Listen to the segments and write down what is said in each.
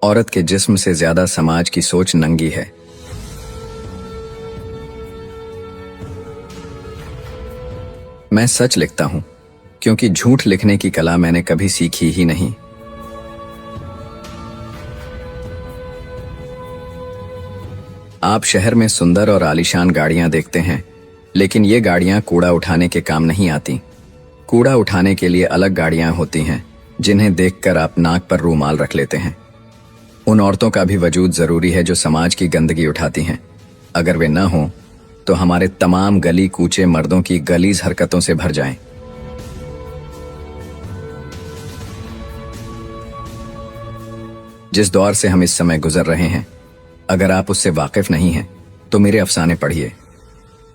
औरत के जिस्म से ज्यादा समाज की सोच नंगी है। मैं सच लिखता हूं क्योंकि झूठ लिखने की कला मैंने कभी सीखी ही नहीं। आप शहर में सुंदर और आलीशान गाड़ियां देखते हैं, लेकिन ये गाड़ियां कूड़ा उठाने के काम नहीं आती। कूड़ा उठाने के लिए अलग गाड़ियां होती हैं, जिन्हें देखकर आप नाक पर रूमाल रख लेते हैं। उन औरतों का भी वजूद जरूरी है जो समाज की गंदगी उठाती हैं। अगर वे न हों तो हमारे तमाम गली कूचे मर्दों की गलीज हरकतों से भर जाएं। जिस दौर से हम इस समय गुजर रहे हैं, अगर आप उससे वाकिफ नहीं हैं तो मेरे अफसाने पढ़िए।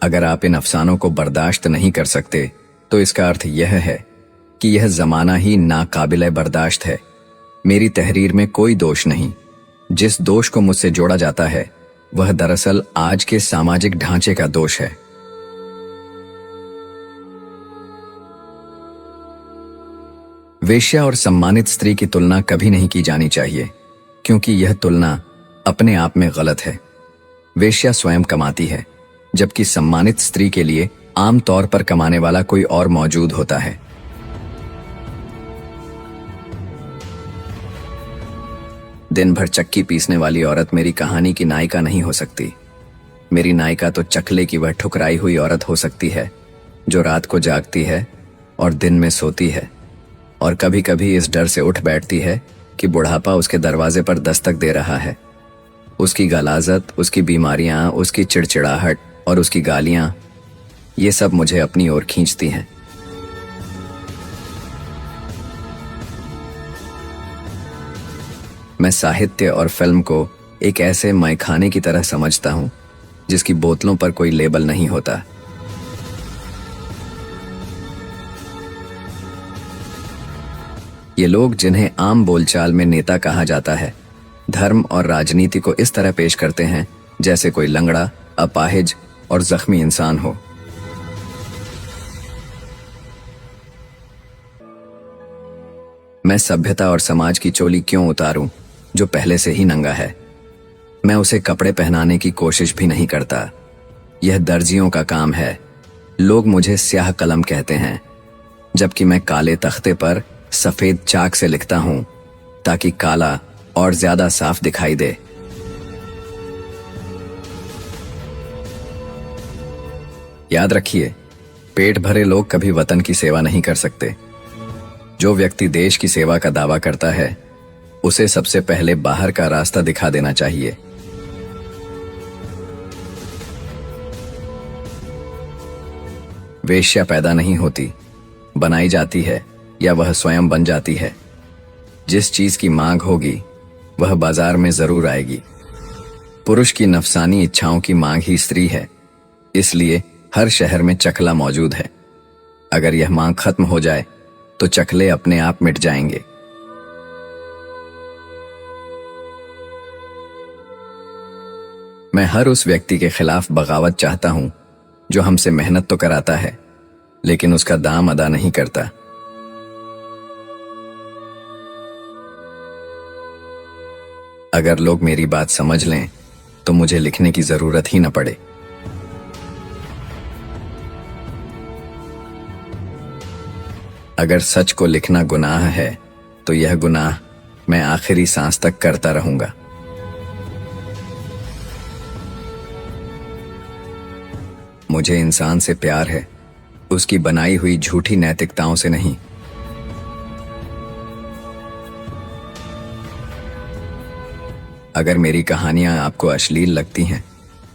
अगर आप इन अफसानों को बर्दाश्त नहीं कर सकते तो इसका अर्थ यह है कि यह जमाना ही नाकाबिले बर्दाश्त है। मेरी तहरीर में कोई दोष नहीं। जिस दोष को मुझसे जोड़ा जाता है वह दरअसल आज के सामाजिक ढांचे का दोष है। वेश्या और सम्मानित स्त्री की तुलना कभी नहीं की जानी चाहिए, क्योंकि यह तुलना अपने आप में गलत है। वेश्या स्वयं कमाती है, जबकि सम्मानित स्त्री के लिए आम तौर पर कमाने वाला कोई और मौजूद होता है। दिन भर चक्की पीसने वाली औरत मेरी कहानी की नायिका नहीं हो सकती। मेरी नायिका तो चकले की वह ठुकराई हुई औरत हो सकती है जो रात को जागती है और दिन में सोती है, और कभी कभी इस डर से उठ बैठती है कि बुढ़ापा उसके दरवाजे पर दस्तक दे रहा है। उसकी गलाजत, उसकी बीमारियां, उसकी चिड़चिड़ाहट और उसकी गालियां, ये सब मुझे अपनी ओर खींचती हैं। मैं साहित्य और फिल्म को एक ऐसे मैखाने की तरह समझता हूं जिसकी बोतलों पर कोई लेबल नहीं होता। ये लोग जिन्हें आम बोलचाल में नेता कहा जाता है, धर्म और राजनीति को इस तरह पेश करते हैं जैसे कोई लंगड़ा, अपाहिज और जख्मी इंसान हो। मैं सभ्यता और समाज की चोली क्यों उतारूं जो पहले से ही नंगा है। मैं उसे कपड़े पहनाने की कोशिश भी नहीं करता। यह दर्जियों का काम है। लोग मुझे स्याह कलम कहते हैं, जबकि मैं काले तख्ते पर सफेद चाक से लिखता हूं ताकि काला और ज्यादा साफ दिखाई दे। याद रखिए, पेट भरे लोग कभी वतन की सेवा नहीं कर सकते। जो व्यक्ति देश की सेवा का दावा करता है उसे सबसे पहले बाहर का रास्ता दिखा देना चाहिए। वेश्या पैदा नहीं होती, बनाई जाती है या वह स्वयं बन जाती है। जिस चीज की मांग होगी वह बाजार में जरूर आएगी। पुरुष की नफसानी इच्छाओं की मांग ही स्त्री है, इसलिए हर शहर में चकला मौजूद है। अगर यह मांग खत्म हो जाए तो चकले अपने आप मिट जाएंगे। मैं हर उस व्यक्ति के खिलाफ बगावत चाहता हूं जो हमसे मेहनत तो कराता है लेकिन उसका दाम अदा नहीं करता। अगर लोग मेरी बात समझ लें तो मुझे लिखने की जरूरत ही न पड़े। अगर सच को लिखना गुनाह है तो यह गुनाह मैं आखिरी सांस तक करता रहूंगा। मुझे इंसान से प्यार है, उसकी बनाई हुई झूठी नैतिकताओं से नहीं। अगर मेरी कहानियां आपको अश्लील लगती हैं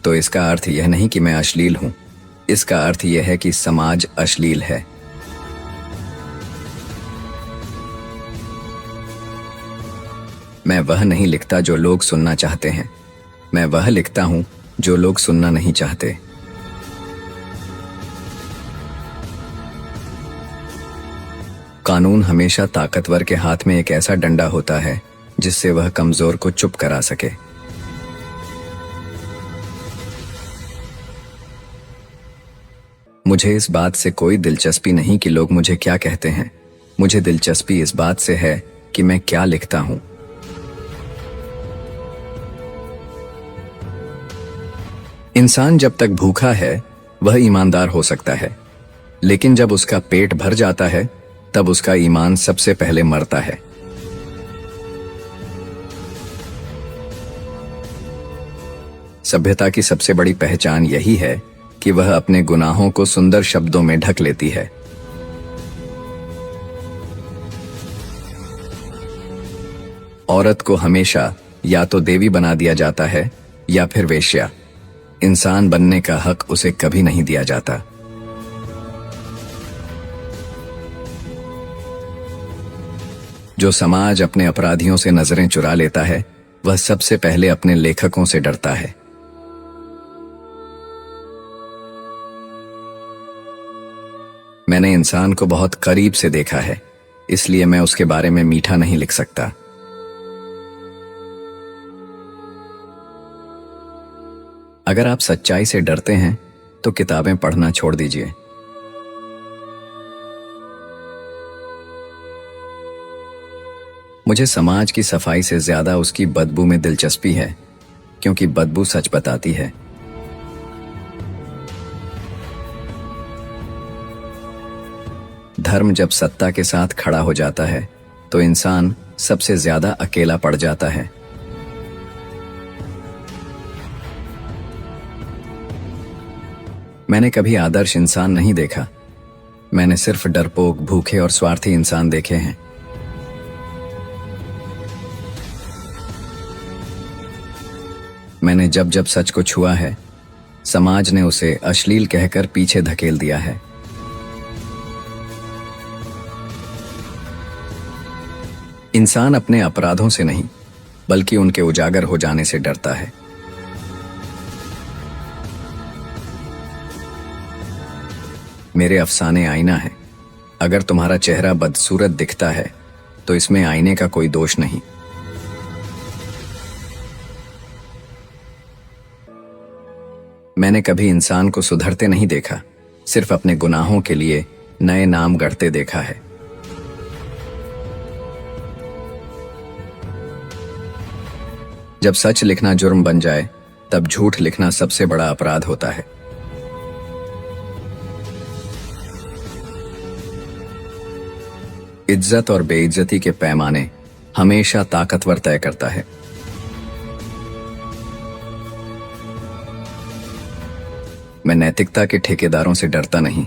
तो इसका अर्थ यह नहीं कि मैं अश्लील हूं, इसका अर्थ यह है कि समाज अश्लील है। मैं वह नहीं लिखता जो लोग सुनना चाहते हैं, मैं वह लिखता हूं जो लोग सुनना नहीं चाहते। कानून हमेशा ताकतवर के हाथ में एक ऐसा डंडा होता है जिससे वह कमजोर को चुप करा सके। मुझे इस बात से कोई दिलचस्पी नहीं कि लोग मुझे क्या कहते हैं। मुझे दिलचस्पी इस बात से है कि मैं क्या लिखता हूं। इंसान जब तक भूखा है वह ईमानदार हो सकता है, लेकिन जब उसका पेट भर जाता है तब उसका ईमान सबसे पहले मरता है। सभ्यता की सबसे बड़ी पहचान यही है कि वह अपने गुनाहों को सुंदर शब्दों में ढक लेती है। औरत को हमेशा या तो देवी बना दिया जाता है या फिर वेश्या। इंसान बनने का हक उसे कभी नहीं दिया जाता। जो समाज अपने अपराधियों से नजरें चुरा लेता है वह सबसे पहले अपने लेखकों से डरता है। मैंने इंसान को बहुत करीब से देखा है, इसलिए मैं उसके बारे में मीठा नहीं लिख सकता। अगर आप सच्चाई से डरते हैं तो किताबें पढ़ना छोड़ दीजिए। मुझे समाज की सफाई से ज्यादा उसकी बदबू में दिलचस्पी है, क्योंकि बदबू सच बताती है। धर्म जब सत्ता के साथ खड़ा हो जाता है तो इंसान सबसे ज्यादा अकेला पड़ जाता है। मैंने कभी आदर्श इंसान नहीं देखा, मैंने सिर्फ डरपोक, भूखे और स्वार्थी इंसान देखे हैं। मैंने जब जब सच को छुआ है, समाज ने उसे अश्लील कहकर पीछे धकेल दिया है। इंसान अपने अपराधों से नहीं, बल्कि उनके उजागर हो जाने से डरता है। मेरे अफसाने आईना है। अगर तुम्हारा चेहरा बदसूरत दिखता है तो इसमें आईने का कोई दोष नहीं। मैंने कभी इंसान को सुधरते नहीं देखा, सिर्फ अपने गुनाहों के लिए नए नाम गढ़ते देखा है। जब सच लिखना जुर्म बन जाए तब झूठ लिखना सबसे बड़ा अपराध होता है। इज्जत और बेइज्जती के पैमाने हमेशा ताकतवर तय करता है। मैं नैतिकता के ठेकेदारों से डरता नहीं,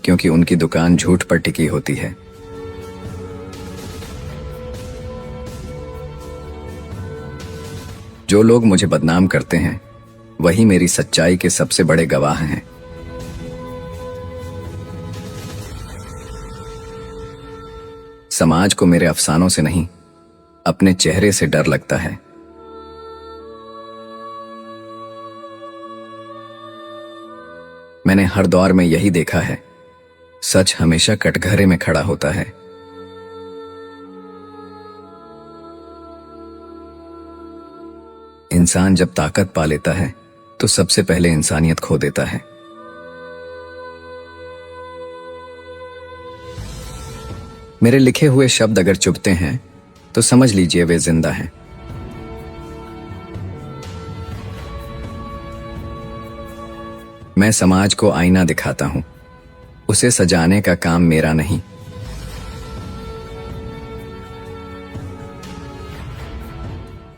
क्योंकि उनकी दुकान झूठ पर टिकी होती है। जो लोग मुझे बदनाम करते हैं वही मेरी सच्चाई के सबसे बड़े गवाह हैं। समाज को मेरे अफसानों से नहीं, अपने चेहरे से डर लगता है। मैंने हर दौर में यही देखा है, सच हमेशा कटघरे में खड़ा होता है। इंसान जब ताकत पा लेता है तो सबसे पहले इंसानियत खो देता है। मेरे लिखे हुए शब्द अगर चुभते हैं तो समझ लीजिए वे जिंदा हैं। मैं समाज को आईना दिखाता हूं, उसे सजाने का काम मेरा नहीं।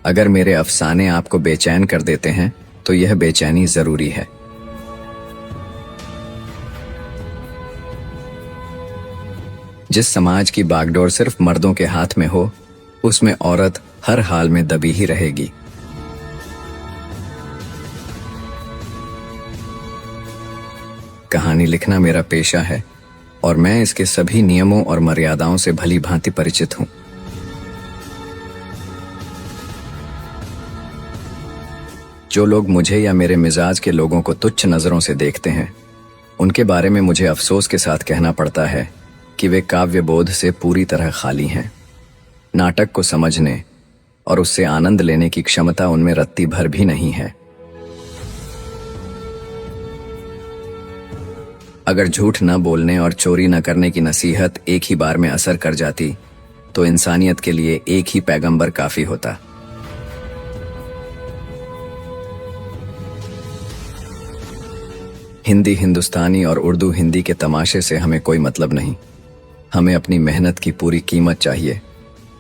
अगर मेरे अफसाने आपको बेचैन कर देते हैं तो यह बेचैनी जरूरी है। जिस समाज की बागडोर सिर्फ मर्दों के हाथ में हो, उसमें औरत हर हाल में दबी ही रहेगी। कहानी लिखना मेरा पेशा है और मैं इसके सभी नियमों और मर्यादाओं से भली भांति परिचित हूं। जो लोग मुझे या मेरे मिजाज के लोगों को तुच्छ नजरों से देखते हैं, उनके बारे में मुझे अफसोस के साथ कहना पड़ता है कि वे काव्य बोध से पूरी तरह खाली हैं। नाटक को समझने और उससे आनंद लेने की क्षमता उनमें रत्ती भर भी नहीं है। अगर झूठ न बोलने और चोरी न करने की नसीहत एक ही बार में असर कर जाती तो इंसानियत के लिए एक ही पैगंबर काफी होता। हिंदी हिंदुस्तानी और उर्दू हिंदी के तमाशे से हमें कोई मतलब नहीं। हमें अपनी मेहनत की पूरी कीमत चाहिए।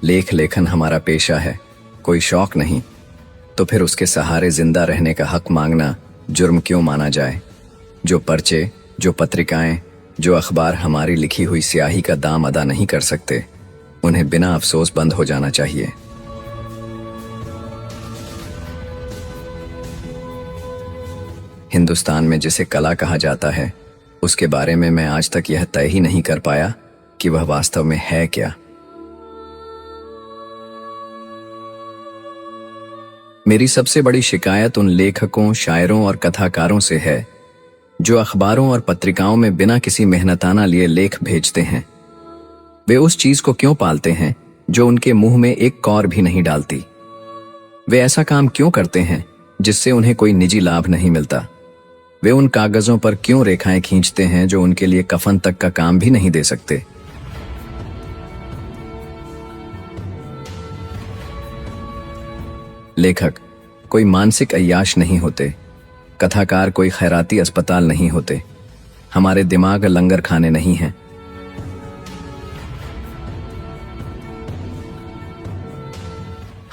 लेख लेखन हमारा पेशा है, कोई शौक नहीं। तो फिर उसके सहारे जिंदा रहने का हक मांगना जुर्म क्यों माना जाए? जो पर्चे, जो पत्रिकाएं, जो अखबार हमारी लिखी हुई स्याही का दाम अदा नहीं कर सकते, उन्हें बिना अफसोस बंद हो जाना चाहिए। हिंदुस्तान में जिसे कला कहा जाता है, उसके बारे में मैं आज तक यह तय ही नहीं कर पाया कि वह वास्तव में है क्या। मेरी सबसे बड़ी शिकायत उन लेखकों, शायरों और कथाकारों से है जो अखबारों और पत्रिकाओं में बिना किसी मेहनताना लिए लेख भेजते हैं। वे उस चीज को क्यों पालते हैं जो उनके मुंह में एक कौर भी नहीं डालती? वे ऐसा काम क्यों करते हैं जिससे उन्हें कोई निजी लाभ नहीं मिलता? वे उन कागजों पर क्यों रेखाएं खींचते हैं जो उनके लिए कफन तक का काम भी नहीं दे सकते? लेखक कोई मानसिक अय्याश नहीं होते, कथाकार कोई खैराती अस्पताल नहीं होते, हमारे दिमाग लंगर खाने नहीं हैं।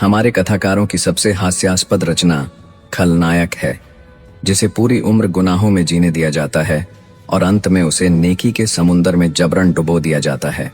हमारे कथाकारों की सबसे हास्यास्पद रचना खलनायक है, जिसे पूरी उम्र गुनाहों में जीने दिया जाता है और अंत में उसे नेकी के समुंदर में जबरन डुबो दिया जाता है।